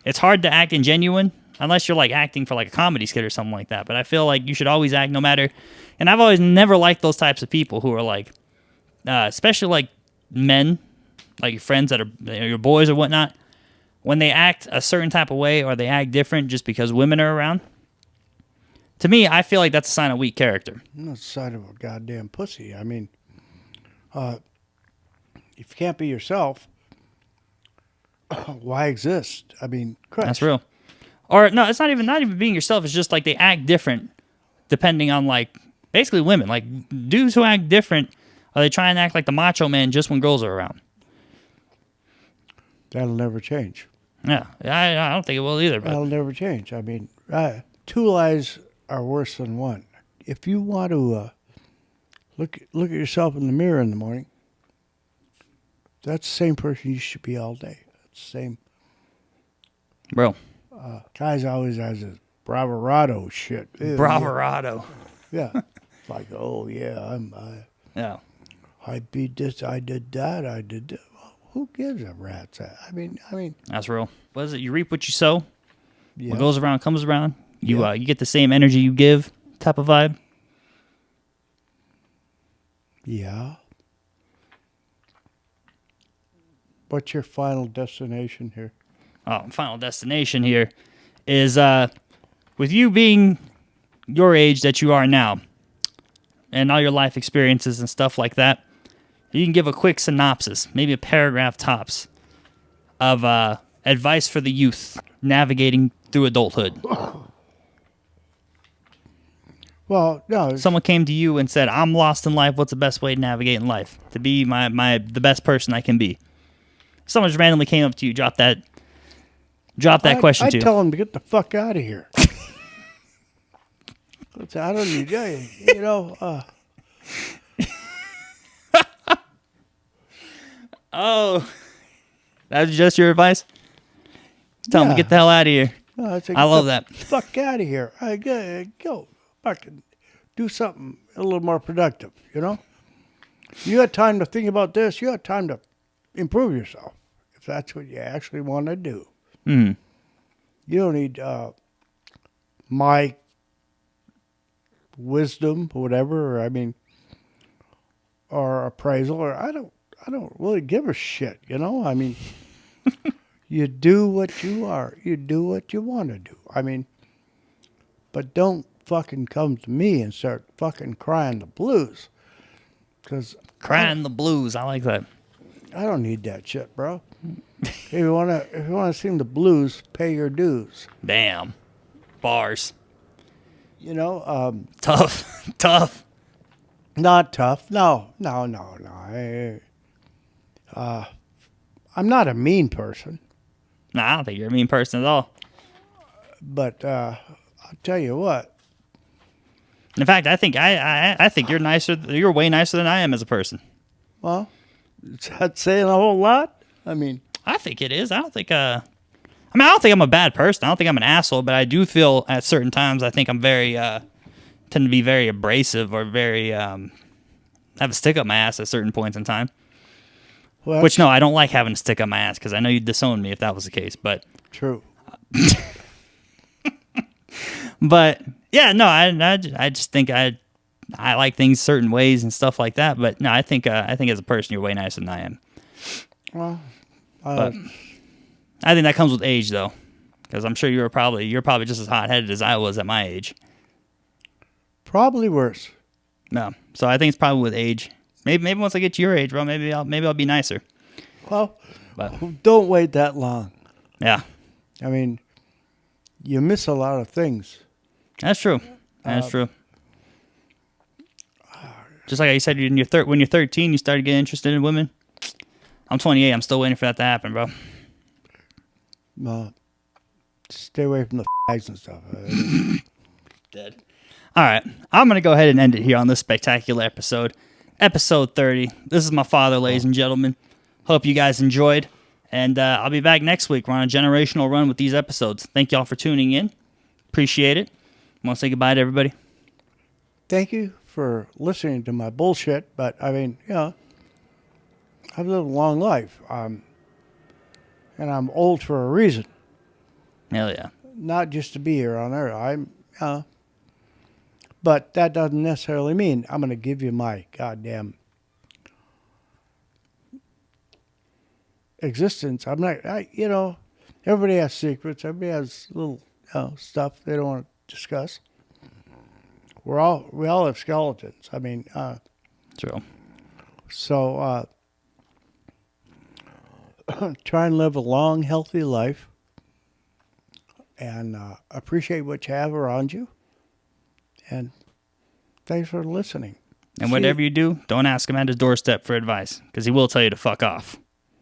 it's hard to act ingenuine unless you're like acting for like a comedy skit or something like that. But I feel like you should always act no matter. And I've always never liked those types of people who are like, especially like men, like your friends that are your boys or whatnot, when they act a certain type of way or they act different just because women are around. To me, I feel like that's a sign of weak character. That's a sign of a goddamn pussy. I mean, if you can't be yourself, why exist? I mean, Christ. That's real. Or no, it's not even being yourself. It's just like they act different depending on like basically women. Like dudes who act different, or they try and act like the macho man just when girls are around. That'll never change. Yeah, I don't think it will either. But. That'll never change. I mean, two lies are worse than one. If you want to look at yourself in the mirror in the morning, that's the same person you should be all day. That's the same. Bro. Guys always has this bravado shit. Bravado. Yeah. It's like, oh yeah, Yeah. I beat this, I did that, I did that. Well, who gives a rat's ass? I mean. That's real. What is it? You reap what you sow. Yeah. What goes around comes around. You get the same energy you give type of vibe. Yeah. What's your final destination here? Final destination here is with you being your age that you are now and all your life experiences and stuff like that, you can give a quick synopsis, maybe a paragraph tops, of advice for the youth navigating through adulthood. Well, no. Someone came to you and said, I'm lost in life. What's the best way to navigate in life? To be the best person I can be. Someone just randomly came up to you, dropped that question to you. I'd tell him to get the fuck out of here. I don't need you know. Oh, that's just your advice? Tell him to get the hell out of here. I love that. Fuck out of here. Go fucking do something a little more productive, you know? You got time to think about this. You got time to improve yourself if that's what you actually want to do. Mm. You don't need my wisdom or whatever, or appraisal, or I don't really give a shit, you know? I mean, you do what you are. You do what you want to do. I mean, but don't fucking come to me and start fucking crying the blues. Cause crying the blues. I like that. I don't need that shit, bro. If you wanna sing the blues, pay your dues. Damn. Bars. You know, tough. Not tough. No. I'm not a mean person. No, I don't think you're a mean person at all. But I'll tell you what. In fact, I think I think you're nicer. You're way nicer than I am as a person. Well, is that saying a whole lot? I mean, I think it is. I don't think I don't think I'm a bad person. I don't think I'm an asshole, but I do feel at certain times I think I'm very tend to be very abrasive or very have a stick up my ass at certain points in time. well, Which no, I don't like having a stick up my ass because I know you'd disown me if that was the case. But true. But yeah, no, I just think I like things certain ways and stuff like that. But no, I think as a person you're way nicer than I am. Well, But I think that comes with age, though, because I'm sure you're probably just as hot-headed as I was at my age. probably worse. No, so I think it's probably with age. Maybe once I get to your age, bro, maybe I'll be nicer. Well, But don't wait that long. yeah, I mean, you miss a lot of things. that's true. That's true. Just like you said, when you're 13, you started getting interested in women. I'm 28. I'm still waiting for that to happen, bro. Stay away from the fags and stuff. Dead. All right. I'm going to go ahead and end it here on this spectacular episode. Episode 30. This is my father, ladies and gentlemen. Hope you guys enjoyed. And I'll be back next week. We're on a generational run with these episodes. Thank y'all for tuning in. Appreciate it. Want to say goodbye to everybody? Thank you for listening to my bullshit, but I mean, I've lived a long life, and I'm old for a reason, Hell yeah. not just to be here on Earth. But that doesn't necessarily mean I'm going to give you my goddamn existence. I'm not. Everybody has secrets. Everybody has little stuff they don't want to discuss. We all have skeletons. I mean, True. so try and live a long, healthy life, and appreciate what you have around you. And thanks for listening. And whatever you do, don't ask him at his doorstep for advice, because he will tell you to fuck off.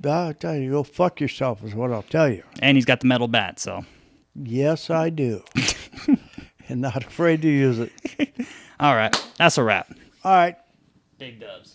I'll tell you, go fuck yourself is what I'll tell you. And he's got the metal bat, so. Yes, I do. And not afraid to use it. All right. That's a wrap. All right. Big dubs.